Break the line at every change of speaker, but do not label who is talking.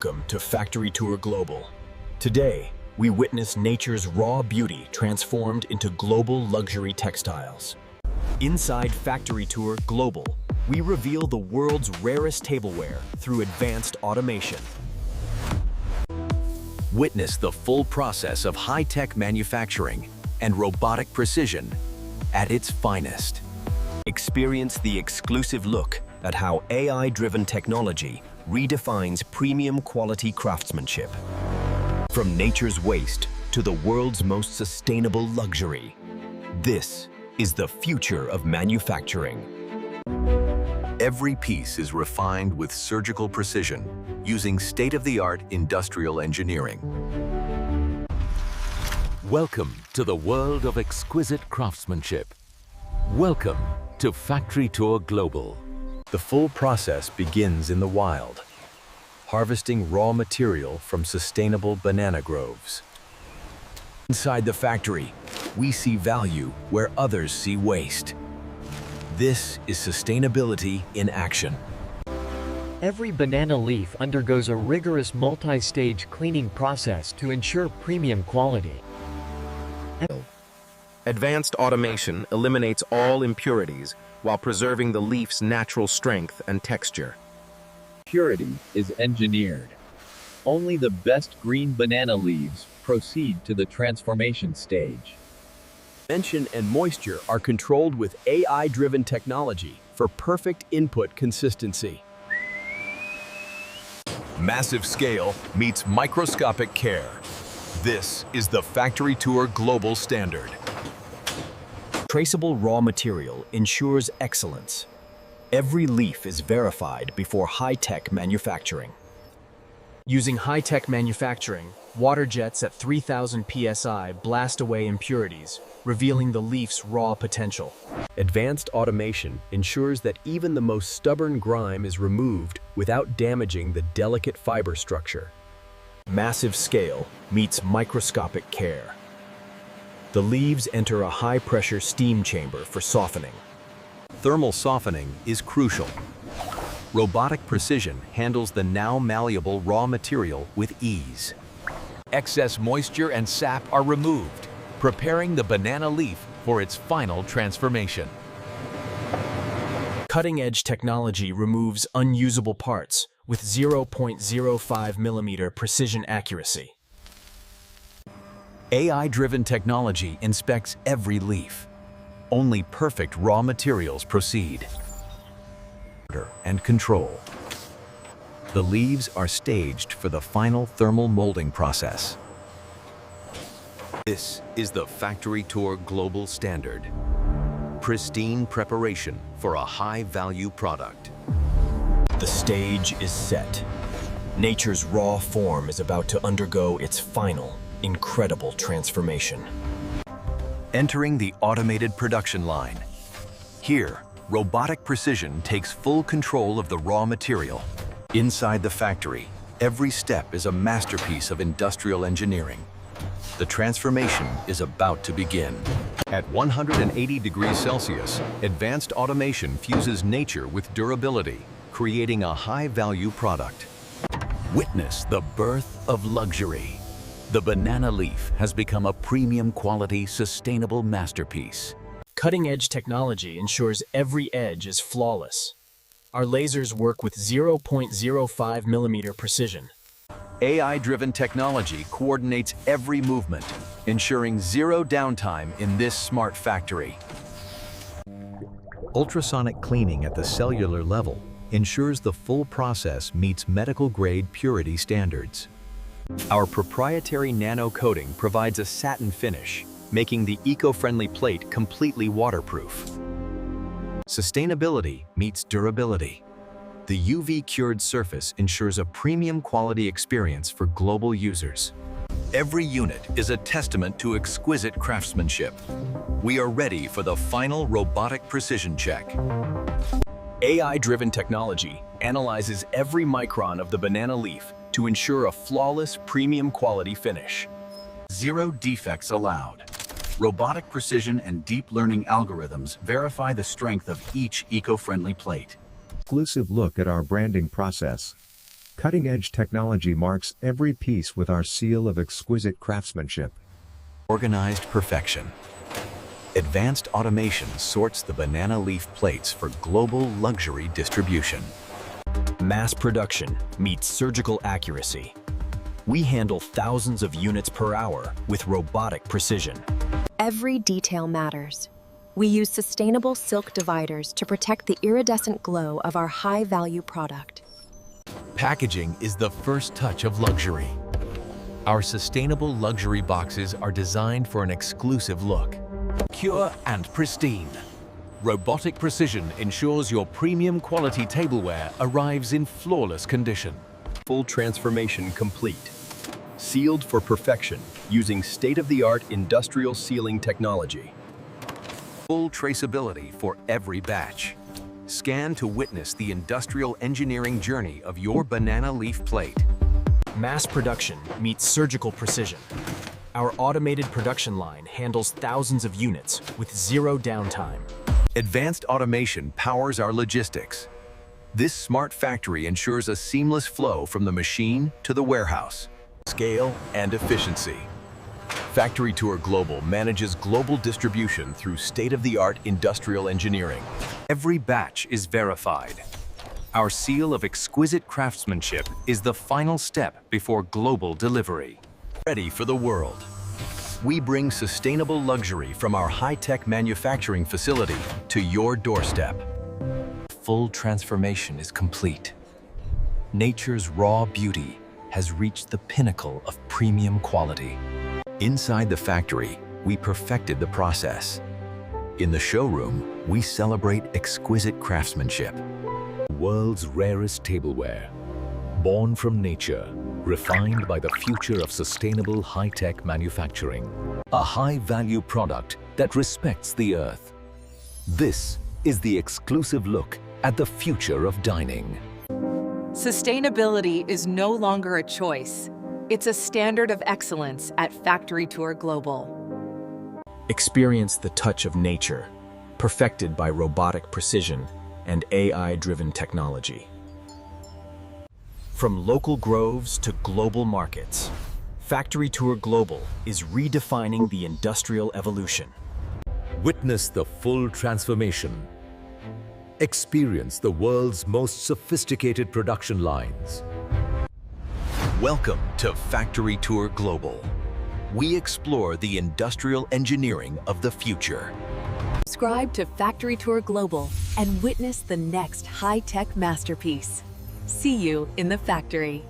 Welcome to Factory Tour Global. Today, we witness nature's raw beauty transformed into global luxury textiles. Inside Factory Tour Global, we reveal the world's rarest tableware through advanced automation. Witness the full process of high-tech manufacturing and robotic precision at its finest. Experience the exclusive look at how AI-driven technology redefines premium quality craftsmanship. From nature's waste to the world's most sustainable luxury, this is the future of manufacturing. Every piece is refined with surgical precision, using state-of-the-art industrial engineering.
Welcome to the world of exquisite craftsmanship. Welcome to Factory Tour Global.
The full process begins in the wild, harvesting raw material from sustainable banana groves. Inside the factory, we see value where others see waste. This is sustainability in action.
Every banana leaf undergoes a rigorous multi-stage cleaning process to ensure premium quality.
Advanced automation eliminates all impurities while preserving the leaf's natural strength and texture.
Purity is engineered. Only the best green banana leaves proceed to the transformation stage.
Dimension and moisture are controlled with AI-driven technology for perfect input consistency. Massive scale meets microscopic care. This is the Factory Tour Global Standard. Traceable raw material ensures excellence. Every leaf is verified before high-tech manufacturing. Using high-tech manufacturing, water jets at 3000 psi blast away impurities, revealing the leaf's raw potential. Advanced automation ensures that even the most stubborn grime is removed without damaging the delicate fiber structure. Massive scale meets microscopic care. The leaves enter a high-pressure steam chamber for softening. Thermal softening is crucial. Robotic precision handles the now malleable raw material with ease.
Excess moisture and sap are removed, preparing the banana leaf for its final transformation.
Cutting-edge technology removes unusable parts with 0.05 millimeter precision accuracy. AI-driven technology inspects every leaf. Only perfect raw materials proceed. And control. The leaves are staged for the final thermal molding process. This is the Factory Tour Global Standard. Pristine preparation for a high-value product. The stage is set. Nature's raw form is about to undergo its final, incredible transformation. Entering the automated production line. Here, robotic precision takes full control of the raw material. Inside the factory, every step is a masterpiece of industrial engineering. The transformation is about to begin. At 180 degrees Celsius, advanced automation fuses nature with durability, creating a high-value product. Witness the birth of luxury. The banana leaf has become a premium quality, sustainable masterpiece. Cutting-edge technology ensures every edge is flawless. Our lasers work with 0.05 millimeter precision. AI-driven technology coordinates every movement, ensuring zero downtime in this smart factory. Ultrasonic cleaning at the cellular level ensures the full process meets medical-grade purity standards. Our proprietary nano-coating provides a satin finish, making the eco-friendly plate completely waterproof. Sustainability meets durability. The UV-cured surface ensures a premium quality experience for global users. Every unit is a testament to exquisite craftsmanship. We are ready for the final robotic precision check. AI-driven technology analyzes every micron of the banana leaf to ensure a flawless premium quality finish. Zero defects allowed. Robotic precision and deep learning algorithms verify the strength of each eco-friendly plate.
Exclusive look at our branding process. Cutting-edge technology marks every piece with our seal of exquisite craftsmanship.
Organized perfection. Advanced automation sorts the banana leaf plates for global luxury distribution.
Mass production meets surgical accuracy. We handle thousands of units per hour with robotic precision.
Every detail matters. We use sustainable silk dividers to protect the iridescent glow of our high-value product.
Packaging is the first touch of luxury. Our sustainable luxury boxes are designed for an exclusive look. Pure and pristine. Robotic precision ensures your premium quality tableware arrives in flawless condition.
Full transformation complete. Sealed for perfection using state-of-the-art industrial sealing technology.
Full traceability for every batch. Scan to witness the industrial engineering journey of your banana leaf plate.
Mass production meets surgical precision. Our automated production line handles thousands of units with zero downtime.
Advanced automation powers our logistics. This smart factory ensures a seamless flow from the machine to the warehouse. Scale and efficiency. Factory Tour Global manages global distribution through state-of-the-art industrial engineering. Every batch is verified. Our seal of exquisite craftsmanship is the final step before global delivery. Ready for the world. We bring sustainable luxury from our high-tech manufacturing facility to your doorstep. Full transformation is complete. Nature's raw beauty has reached the pinnacle of premium quality. Inside the factory, we perfected the process. In the showroom, we celebrate exquisite craftsmanship.
World's rarest tableware. Born from nature, refined by the future of sustainable high-tech manufacturing. A high-value product that respects the earth. This is the exclusive look at the future of dining.
Sustainability is no longer a choice. It's a standard of excellence at Factory Tour Global.
Experience the touch of nature, perfected by robotic precision and AI-driven technology. From local groves to global markets, Factory Tour Global is redefining the industrial evolution.
Witness the full transformation. Experience the world's most sophisticated production lines.
Welcome to Factory Tour Global. We explore the industrial engineering of the future.
Subscribe to Factory Tour Global and witness the next high-tech masterpiece. See you in the factory.